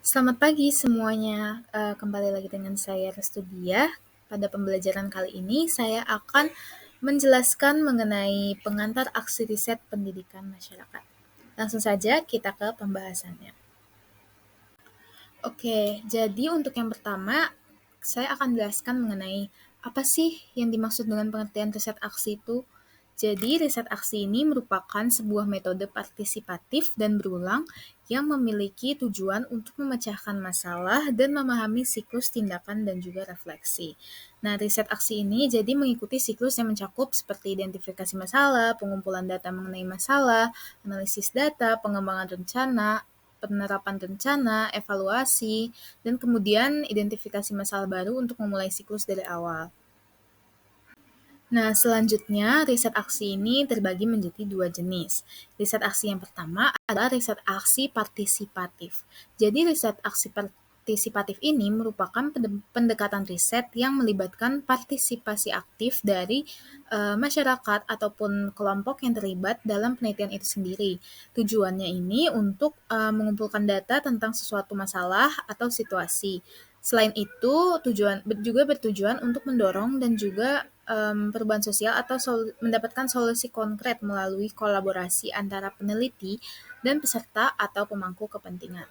Selamat pagi semuanya. Kembali lagi dengan saya Restudia. Pada pembelajaran kali ini saya akan menjelaskan mengenai pengantar aksi riset pendidikan masyarakat. Langsung saja kita ke pembahasannya. Oke, jadi untuk yang pertama, saya akan jelaskan mengenai apa sih yang dimaksud dengan pengertian riset aksi itu. Jadi, riset aksi ini merupakan sebuah metode partisipatif dan berulang yang memiliki tujuan untuk memecahkan masalah dan memahami siklus tindakan dan juga refleksi. Nah, riset aksi ini jadi mengikuti siklus yang mencakup seperti identifikasi masalah, pengumpulan data mengenai masalah, analisis data, pengembangan rencana, penerapan rencana, evaluasi, dan kemudian identifikasi masalah baru untuk memulai siklus dari awal. Nah, selanjutnya riset aksi ini terbagi menjadi dua jenis. Riset aksi yang pertama adalah riset aksi partisipatif. Jadi riset aksi partisipatif ini merupakan pendekatan riset yang melibatkan partisipasi aktif dari masyarakat ataupun kelompok yang terlibat dalam penelitian itu sendiri. Tujuannya ini untuk mengumpulkan data tentang sesuatu masalah atau situasi. Selain itu, juga bertujuan untuk mendorong dan juga perubahan sosial atau mendapatkan solusi konkret melalui kolaborasi antara peneliti dan peserta atau pemangku kepentingan.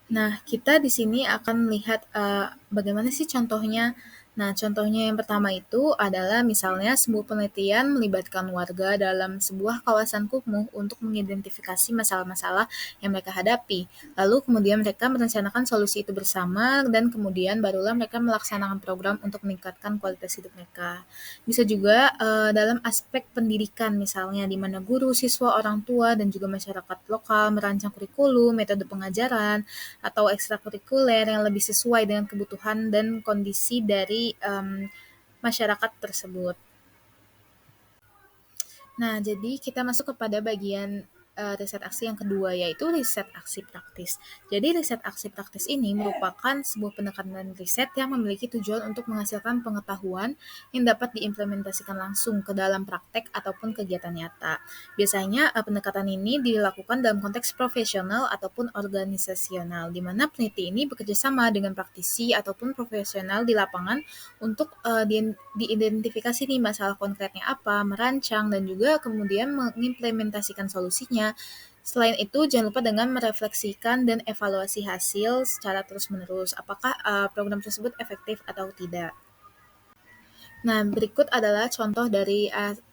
Nah, kita di sini akan melihat bagaimana sih contohnya. Nah, contohnya yang pertama itu adalah misalnya sebuah penelitian melibatkan warga dalam sebuah kawasan kumuh untuk mengidentifikasi masalah-masalah yang mereka hadapi. Lalu kemudian mereka merencanakan solusi itu bersama dan kemudian barulah mereka melaksanakan program untuk meningkatkan kualitas hidup mereka. Bisa juga dalam aspek pendidikan misalnya di mana guru, siswa, orang tua, dan juga masyarakat lokal merancang kurikulum, metode pengajaran, atau ekstrakurikuler yang lebih sesuai dengan kebutuhan dan kondisi dari masyarakat tersebut. Nah, jadi kita masuk kepada bagian riset aksi yang kedua, yaitu riset aksi praktis. Jadi, riset aksi praktis ini merupakan sebuah pendekatan riset yang memiliki tujuan untuk menghasilkan pengetahuan yang dapat diimplementasikan langsung ke dalam praktek ataupun kegiatan nyata. Biasanya, pendekatan ini dilakukan dalam konteks profesional ataupun organisasional, di mana peneliti ini bekerja sama dengan praktisi ataupun profesional di lapangan untuk diidentifikasi nih masalah konkretnya apa, merancang, dan juga kemudian mengimplementasikan solusinya. Selain itu, jangan lupa dengan merefleksikan dan evaluasi hasil secara terus-menerus, apakah program tersebut efektif atau tidak. Nah, berikut adalah contoh dari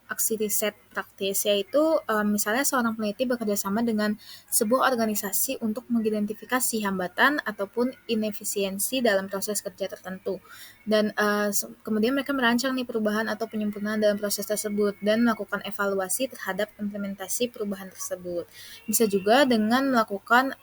aksi riset praktis, yaitu misalnya seorang peneliti bekerja sama dengan sebuah organisasi untuk mengidentifikasi hambatan ataupun inefisiensi dalam proses kerja tertentu. Dan kemudian mereka merancang nih perubahan atau penyempurnaan dalam proses tersebut dan melakukan evaluasi terhadap implementasi perubahan tersebut. Bisa juga dengan melakukan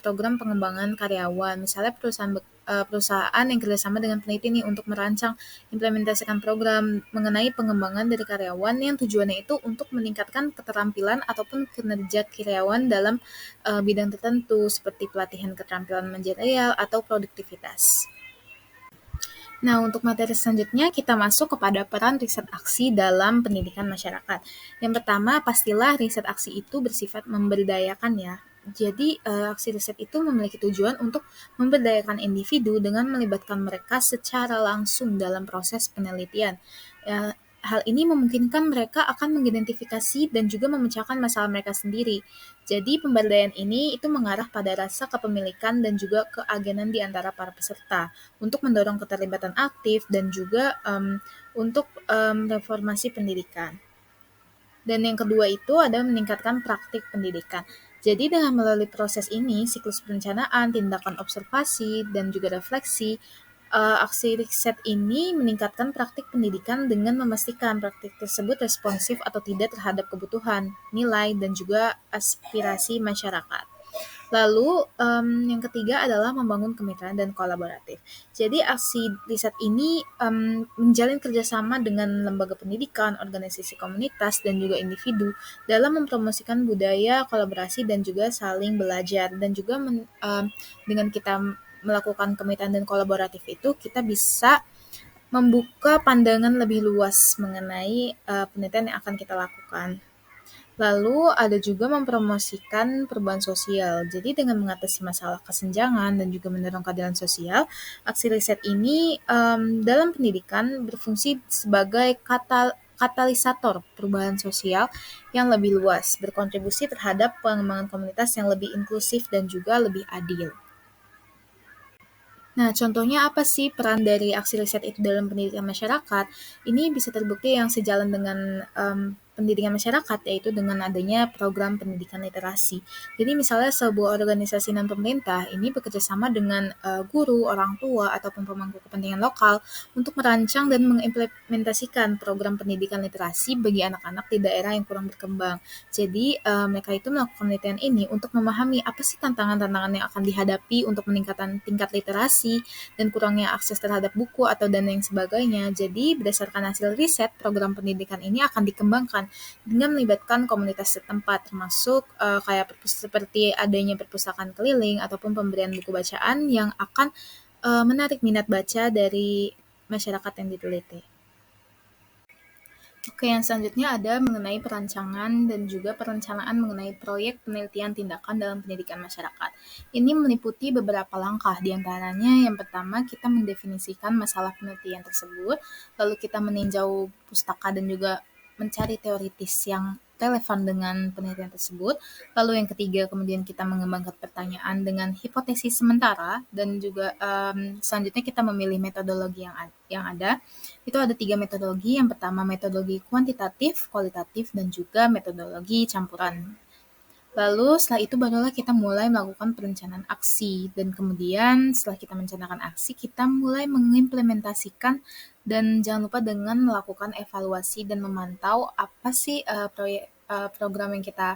program pengembangan karyawan, misalnya perusahaan yang kerjasama dengan peneliti nih untuk merancang implementasikan program mengenai pengembangan dari karyawan yang tujuannya itu untuk meningkatkan keterampilan ataupun kinerja karyawan dalam bidang tertentu seperti pelatihan keterampilan manajerial atau produktivitas. Nah, untuk materi selanjutnya kita masuk kepada peran riset aksi dalam pendidikan masyarakat. Yang pertama, pastilah riset aksi itu bersifat memberdayakan ya. Jadi, aksi riset itu memiliki tujuan untuk memberdayakan individu dengan melibatkan mereka secara langsung dalam proses penelitian. Hal ini memungkinkan mereka akan mengidentifikasi dan juga memecahkan masalah mereka sendiri. Jadi, pemberdayaan ini itu mengarah pada rasa kepemilikan dan juga keagenan di antara para peserta untuk mendorong keterlibatan aktif dan juga untuk reformasi pendidikan. Dan yang kedua itu adalah meningkatkan praktik pendidikan. Jadi dengan melalui proses ini, siklus perencanaan, tindakan observasi, dan juga refleksi, aksi riset ini meningkatkan praktik pendidikan dengan memastikan praktik tersebut responsif atau tidak terhadap kebutuhan, nilai, dan juga aspirasi masyarakat. Lalu yang ketiga adalah membangun kemitraan dan kolaboratif. Jadi aksi riset ini menjalin kerjasama dengan lembaga pendidikan, organisasi komunitas, dan juga individu dalam mempromosikan budaya kolaborasi dan juga saling belajar. Dan juga dengan kita melakukan kemitraan dan kolaboratif itu, kita bisa membuka pandangan lebih luas mengenai penelitian yang akan kita lakukan. Lalu ada juga mempromosikan perubahan sosial. Jadi dengan mengatasi masalah kesenjangan dan juga mendorong keadilan sosial, aksi riset ini dalam pendidikan berfungsi sebagai katalisator perubahan sosial yang lebih luas, berkontribusi terhadap pengembangan komunitas yang lebih inklusif dan juga lebih adil. Nah, contohnya apa sih peran dari aksi riset itu dalam pendidikan masyarakat? Ini bisa terbukti yang sejalan dengan pendidikan masyarakat, yaitu dengan adanya program pendidikan literasi. Jadi misalnya sebuah organisasi non-pemerintah ini bekerja sama dengan guru, orang tua, ataupun pemangku kepentingan lokal untuk merancang dan mengimplementasikan program pendidikan literasi bagi anak-anak di daerah yang kurang berkembang. Jadi mereka itu melakukan penelitian ini untuk memahami apa sih tantangan-tantangan yang akan dihadapi untuk meningkatkan tingkat literasi dan kurangnya akses terhadap buku atau dana yang sebagainya. Jadi berdasarkan hasil riset, program pendidikan ini akan dikembangkan dengan melibatkan komunitas setempat, termasuk kayak seperti adanya perpustakaan keliling ataupun pemberian buku bacaan yang akan menarik minat baca dari masyarakat yang diteliti. Oke, yang selanjutnya ada mengenai perancangan dan juga perencanaan mengenai proyek penelitian tindakan dalam pendidikan masyarakat. Ini meliputi beberapa langkah, diantaranya yang pertama kita mendefinisikan masalah penelitian tersebut, lalu kita meninjau pustaka dan juga mencari teoritis yang relevan dengan penelitian tersebut. Lalu yang ketiga, kemudian kita mengembangkan pertanyaan dengan hipotesis sementara dan juga selanjutnya kita memilih metodologi yang ada. Itu ada 3 metodologi. Yang pertama metodologi kuantitatif, kualitatif, dan juga metodologi campuran. Lalu setelah itu barulah kita mulai melakukan perencanaan aksi. Dan kemudian setelah kita merencanakan aksi, kita mulai mengimplementasikan dan jangan lupa dengan melakukan evaluasi dan memantau apa sih program yang kita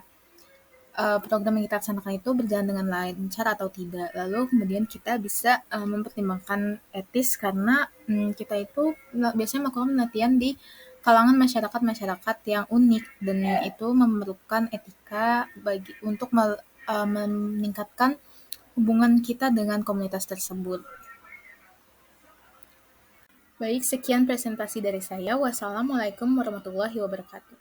laksanakan itu berjalan dengan lancar atau tidak. Lalu kemudian kita bisa mempertimbangkan etis karena kita itu biasanya melakukan penelitian di kalangan masyarakat-masyarakat yang unik dan itu memerlukan etika untuk meningkatkan hubungan kita dengan komunitas tersebut. Baik, sekian presentasi dari saya. Wassalamualaikum warahmatullahi wabarakatuh.